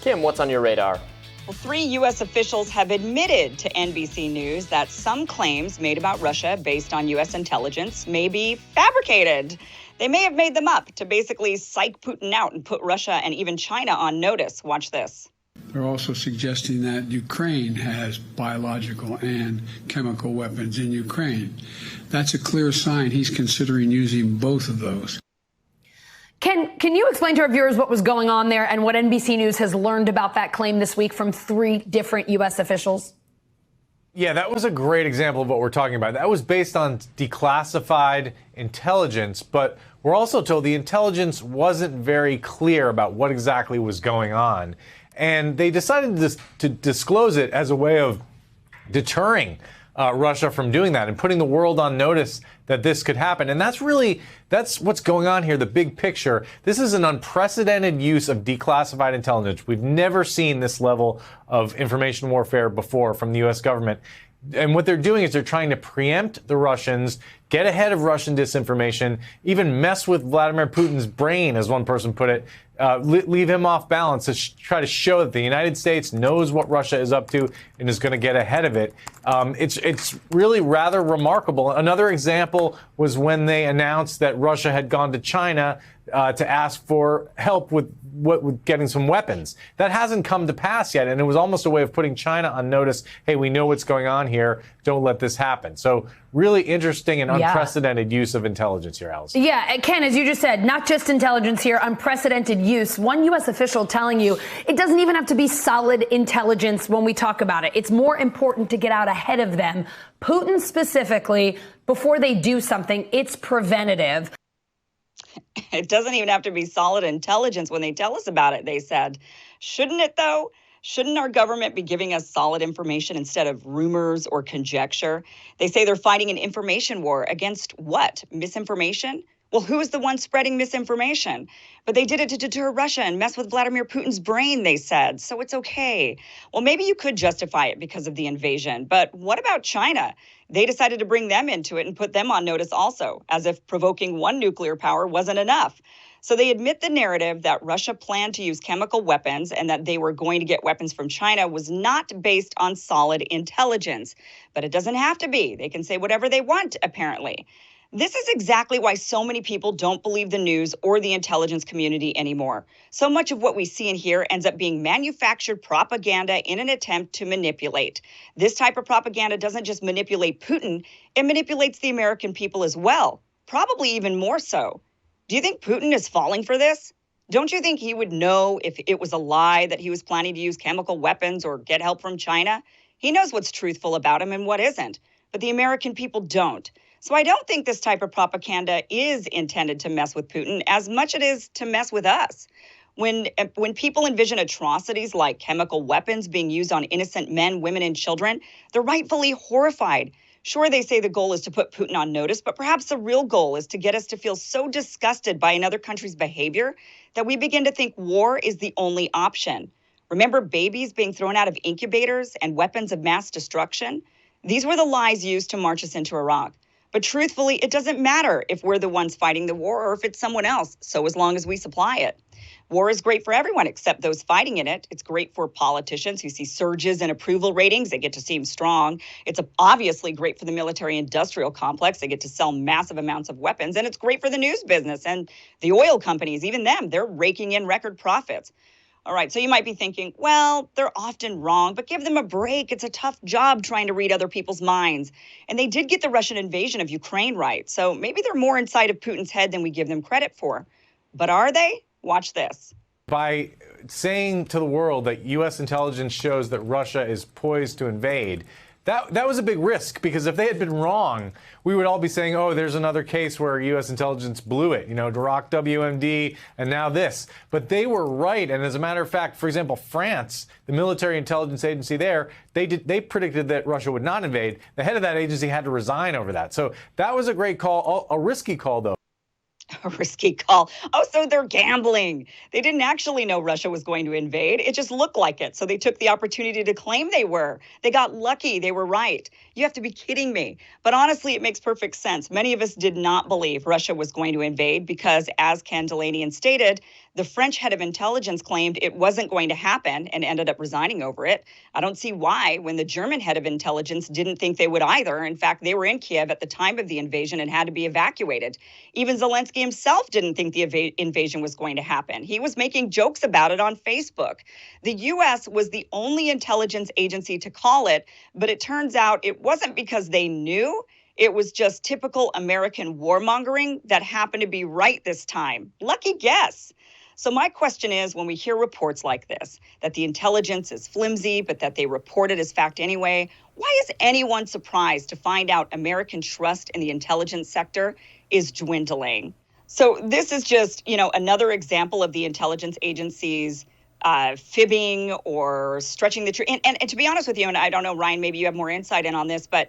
Kim, what's on your radar? Well, 3 U.S. officials have admitted to NBC News that some claims made about Russia based on U.S. intelligence may be fabricated. They may have made them up to basically psych Putin out and put Russia and even China on notice. Watch this. They're also suggesting that Ukraine has biological and chemical weapons in Ukraine. That's a clear sign he's considering using both of those. Can you explain to our viewers what was going on there and what NBC News has learned about that claim this week from 3 different U.S. officials? Yeah, that was a great example of what we're talking about. That was based on declassified intelligence, but we're also told the intelligence wasn't very clear about what exactly was going on. And they decided to disclose it as a way of deterring Russia from doing that and putting the world on notice that this could happen. And that's what's going on here, the big picture. This is an unprecedented use of declassified intelligence. We've never seen this level of information warfare before from the U.S. government. And what they're doing is they're trying to preempt the Russians, get ahead of Russian disinformation, even mess with Vladimir Putin's brain, as one person put it, leave him off balance to try to show that the United States knows what Russia is up to and is going to get ahead of it. It's really rather remarkable. Another example was when they announced that Russia had gone to China to ask for help with getting some weapons. That hasn't come to pass yet, and it was almost a way of putting China on notice. Hey, we know what's going on here. Don't let this happen. So really interesting and unprecedented use of intelligence here, Allison. Yeah, Ken, as you just said, not just intelligence here, unprecedented use. One U.S. official telling you it doesn't even have to be solid intelligence when we talk about it. It's more important to get out ahead of them. Putin specifically, before they do something, it's preventative. It doesn't even have to be solid intelligence when they tell us about it, they said. Shouldn't it, though? Shouldn't our government be giving us solid information instead of rumors or conjecture? They say they're fighting an information war against what? Misinformation? Well, who is the one spreading misinformation? But they did it to deter Russia and mess with Vladimir Putin's brain, they said. So it's okay. Well, maybe you could justify it because of the invasion. But what about China? They decided to bring them into it and put them on notice also, as if provoking one nuclear power wasn't enough. So they admit the narrative that Russia planned to use chemical weapons and that they were going to get weapons from China was not based on solid intelligence. But it doesn't have to be. They can say whatever they want, apparently. This is exactly why so many people don't believe the news or the intelligence community anymore. So much of what we see and hear ends up being manufactured propaganda in an attempt to manipulate. This type of propaganda doesn't just manipulate Putin, it manipulates the American people as well, probably even more so. Do you think Putin is falling for this? Don't you think he would know if it was a lie that he was planning to use chemical weapons or get help from China? He knows what's truthful about him and what isn't, but the American people don't. So I don't think this type of propaganda is intended to mess with Putin as much as it is to mess with us. When people envision atrocities like chemical weapons being used on innocent men, women, and children, they're rightfully horrified. Sure, they say the goal is to put Putin on notice, but perhaps the real goal is to get us to feel so disgusted by another country's behavior that we begin to think war is the only option. Remember babies being thrown out of incubators and weapons of mass destruction? These were the lies used to march us into Iraq. But truthfully, it doesn't matter if we're the ones fighting the war or if it's someone else, so as long as we supply it. War is great for everyone except those fighting in it. It's great for politicians who see surges in approval ratings. They get to seem strong. It's obviously great for the military-industrial complex. They get to sell massive amounts of weapons. And it's great for the news business and the oil companies. Even them, they're raking in record profits. All right, so you might be thinking, well, they're often wrong, but give them a break. It's a tough job trying to read other people's minds. And they did get the Russian invasion of Ukraine right, so maybe they're more inside of Putin's head than we give them credit for. But are they? Watch this. By saying to the world that U.S. intelligence shows that Russia is poised to invade, that was a big risk, because if they had been wrong, we would all be saying, oh, there's another case where U.S. intelligence blew it, Iraq, WMD, and now this. But they were right. And as a matter of fact, for example, France, the military intelligence agency there, they predicted that Russia would not invade. The head of that agency had to resign over that. So that was a great call, a risky call, though. A risky call. Oh, so they're gambling. They didn't actually know Russia was going to invade. It just looked like it. So they took the opportunity to claim they were. They got lucky. They were right. You have to be kidding me. But honestly, it makes perfect sense. Many of us did not believe Russia was going to invade because, as Ken Delanian stated, the French head of intelligence claimed it wasn't going to happen and ended up resigning over it. I don't see why, when the German head of intelligence didn't think they would either. In fact, they were in Kiev at the time of the invasion and had to be evacuated. Even Zelensky himself didn't think the invasion was going to happen. He was making jokes about it on Facebook. The U.S. was the only intelligence agency to call it, but it turns out it wasn't because they knew. It was just typical American warmongering that happened to be right this time. Lucky guess. So my question is, when we hear reports like this, that the intelligence is flimsy, but that they report it as fact anyway, why is anyone surprised to find out American trust in the intelligence sector is dwindling? So this is just, another example of the intelligence agencies fibbing or stretching the truth. And to be honest with you, and I don't know, Ryan, maybe you have more insight in on this, but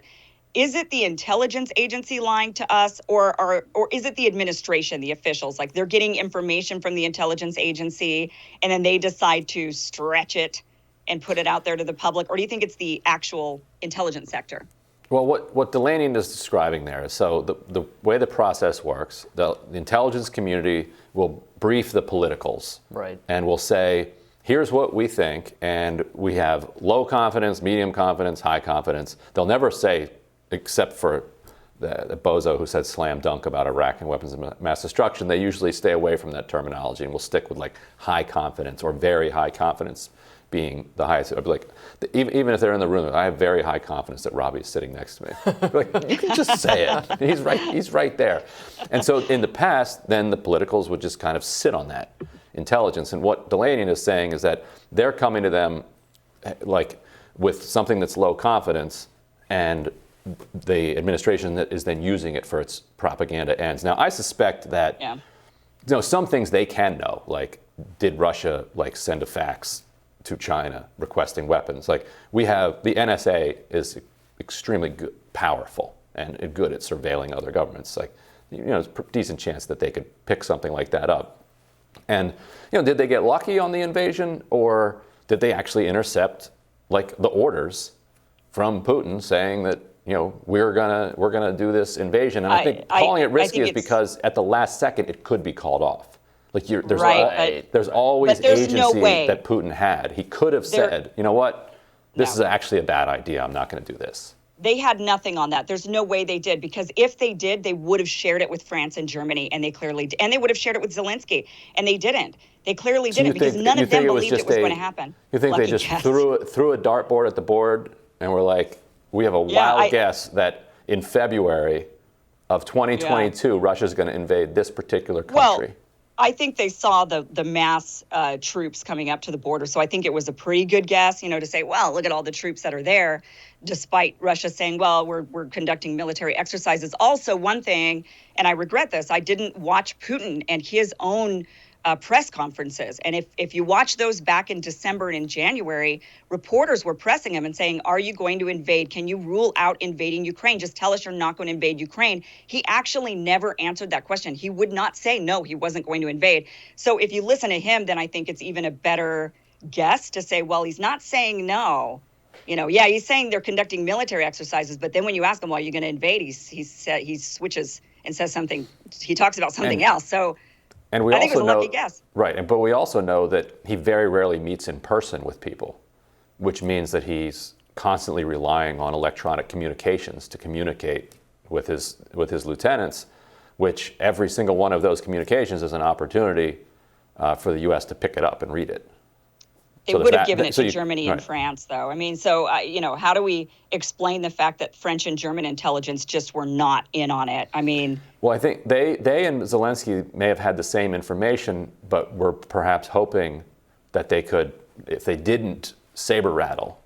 is it the intelligence agency lying to us, or is it the administration, the officials? Like, they're getting information from the intelligence agency and then they decide to stretch it and put it out there to the public? Or do you think it's the actual intelligence sector? Well, what Delanian is describing there is, so the way the process works, the intelligence community will brief the politicals. Right. And will say, here's what we think, and we have low confidence, medium confidence, high confidence. They'll never say, except for the bozo who said slam dunk about Iraq and weapons of mass destruction, they usually stay away from that terminology and will stick with like high confidence or very high confidence being the highest. I'd be like, even if they're in the room, I have very high confidence that Robbie's sitting next to me. Like, you can just say it. He's right there. And so in the past, then the politicals would just kind of sit on that intelligence. And what Delanian is saying is that they're coming to them like with something that's low confidence, and the administration that is then using it for its propaganda ends. Now, I suspect that some things they can know, like did Russia send a fax to China requesting weapons? Like, we have the NSA is extremely powerful and good at surveilling other governments. Like, there's a decent chance that they could pick something like that up. And did they get lucky on the invasion, or did they actually intercept the orders from Putin saying that we're gonna do this invasion? And I think calling it risky is because at the last second it could be called off. There's always agency that Putin had. He could have said, you know what, this is actually a bad idea. I'm not going to do this. They had nothing on that. There's no way they did, because if they did, they would have shared it with France and Germany, and they clearly did. And they would have shared it with Zelensky, and they didn't. They clearly didn't, because none of them believed it was going to happen. You think they just threw a dartboard at the board and were like, we have a wild guess that in February of 2022, Russia's going to invade this particular country? Well, I think they saw the mass troops coming up to the border. So I think it was a pretty good guess, to say, well, look at all the troops that are there, despite Russia saying, well, we're conducting military exercises. Also, one thing, and I regret this, I didn't watch Putin and his own press conferences. And if you watch those back in December and in January, reporters were pressing him and saying, are you going to invade? Can you rule out invading Ukraine? Just tell us you're not going to invade Ukraine. He actually never answered that question. He would not say no, he wasn't going to invade. So if you listen to him, then I think it's even a better guess to say, well, he's not saying no. He's saying they're conducting military exercises, but then when you ask him, well, are you going to invade? He switches and says something. He talks about something else. So and we I think also it was a know, lucky guess. Right, but we also know that he very rarely meets in person with people, which means that he's constantly relying on electronic communications to communicate with his lieutenants, which every single one of those communications is an opportunity for the U.S. to pick it up and read it. They would have given it to Germany and France, though. I mean, so, how do we explain the fact that French and German intelligence just were not in on it? I mean... Well, I think they and Zelensky may have had the same information, but were perhaps hoping that they could, if they didn't saber rattle,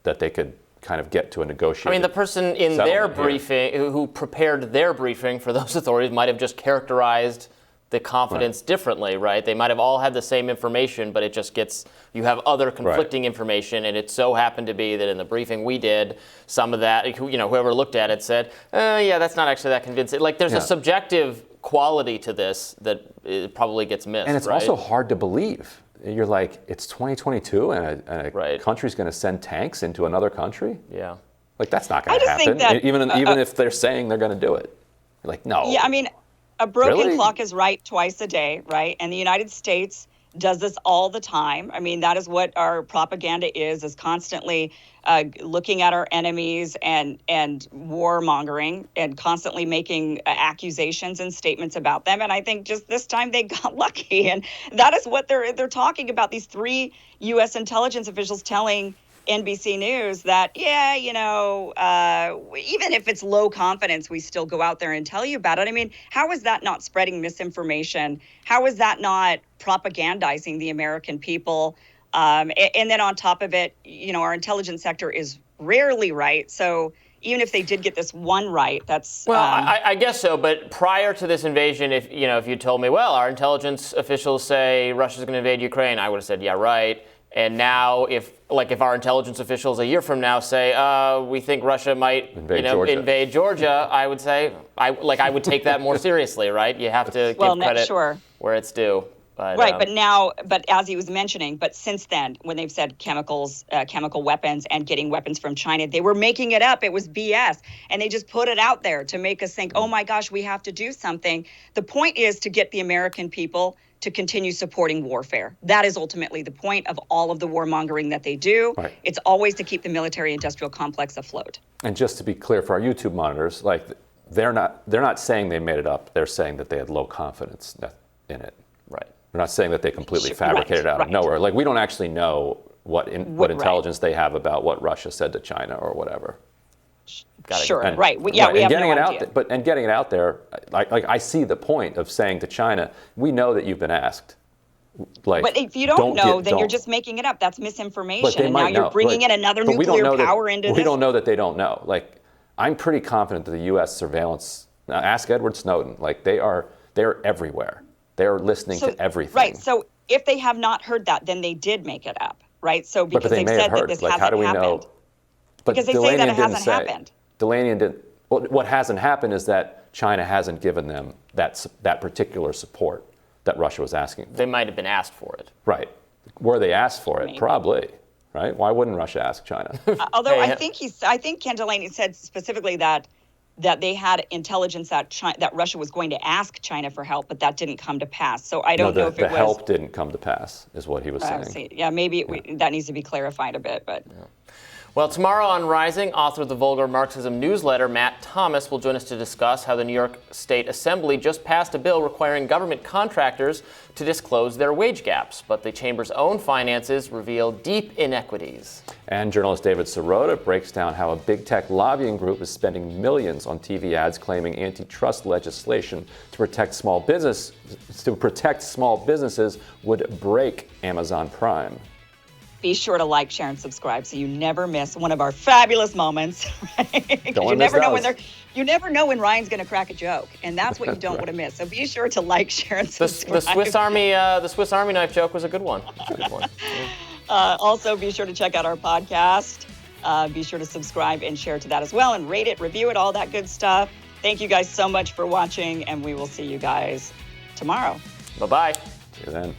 that they could kind of get to a negotiation. I mean, the person in their briefing, who prepared their briefing for those authorities, might have just characterized the confidence differently, right? They might have all had the same information, but it just gets, you have other conflicting information, and it so happened to be that in the briefing we did, some of that, whoever looked at it said, yeah, that's not actually that convincing. Like, there's a subjective quality to this that it probably gets missed, and it's also hard to believe. You're like, it's 2022 and a country's going to send tanks into another country? Yeah. Like, that's not going to happen, even if they're saying they're going to do it. You're like, no. Yeah, I mean, a broken clock is right twice a day, right? And the United States does this all the time. I mean, that is what our propaganda is constantly looking at our enemies and warmongering and constantly making accusations and statements about them. And I think just this time they got lucky. And that is what they're talking about, these 3 U.S. intelligence officials telling NBC News that, even if it's low confidence, we still go out there and tell you about it. I mean, how is that not spreading misinformation? How is that not propagandizing the American people? And then on top of it, our intelligence sector is rarely right. So even if they did get this one right, that's... Well, I guess so. But prior to this invasion, if you told me, well, our intelligence officials say Russia's going to invade Ukraine, I would have said, yeah, right. And now, if our intelligence officials a year from now say, we think Russia might invade Georgia, I would say, I would take that more seriously, right? You have to give credit where it's due. But as he was mentioning, since then, when they've said chemical weapons and getting weapons from China, they were making it up. It was BS. And they just put it out there to make us think, oh my gosh, we have to do something. The point is to get the American people to continue supporting warfare. That is ultimately the point of all of the warmongering that they do. Right. It's always to keep the military-industrial complex afloat. And just to be clear for our YouTube monitors, they're not saying they made it up. They're saying that they had low confidence in it. Right. They're not saying that they completely fabricated it out of nowhere. Like, we don't actually know what intelligence they have about what Russia said to China or whatever. We have no idea. And getting it out there, I see the point of saying to China, we know that you've been asked. But if you don't know, then you're just making it up. That's misinformation. And now you're bringing in another nuclear power into this. We don't know that they don't know. I'm pretty confident that the U.S. surveillance, ask Edward Snowden, they're everywhere. They're listening to everything. Right. So if they have not heard that, then they did make it up, right? So because they've said that this hasn't happened. Know? Because they say that it hasn't happened. Delanian didn't. Well, what hasn't happened is that China hasn't given them that particular support that Russia was asking for. They might have been asked for it. Right. Were they asked for it? Maybe. Probably. Right. Why wouldn't Russia ask China? Although I think Ken Delaney said specifically that they had intelligence that Russia was going to ask China for help, but that didn't come to pass. So I don't know if it was... The help didn't come to pass, is what he was saying. Yeah, maybe that needs to be clarified a bit, but... Yeah. Well, tomorrow on Rising, author of the Vulgar Marxism newsletter, Matt Thomas, will join us to discuss how the New York State Assembly just passed a bill requiring government contractors to disclose their wage gaps. But the chamber's own finances reveal deep inequities. And journalist David Sirota breaks down how a big tech lobbying group is spending millions on TV ads claiming antitrust legislation to protect small businesses would break Amazon Prime. Be sure to like, share, and subscribe so you never miss one of our fabulous moments. Right? You never know when Ryan's going to crack a joke, and that's what you don't want to miss. So be sure to like, share, and subscribe. The Swiss Army knife joke was a good one. Also, be sure to check out our podcast. Be sure to subscribe and share to that as well, and rate it, review it, all that good stuff. Thank you guys so much for watching, and we will see you guys tomorrow. Bye-bye. See you then.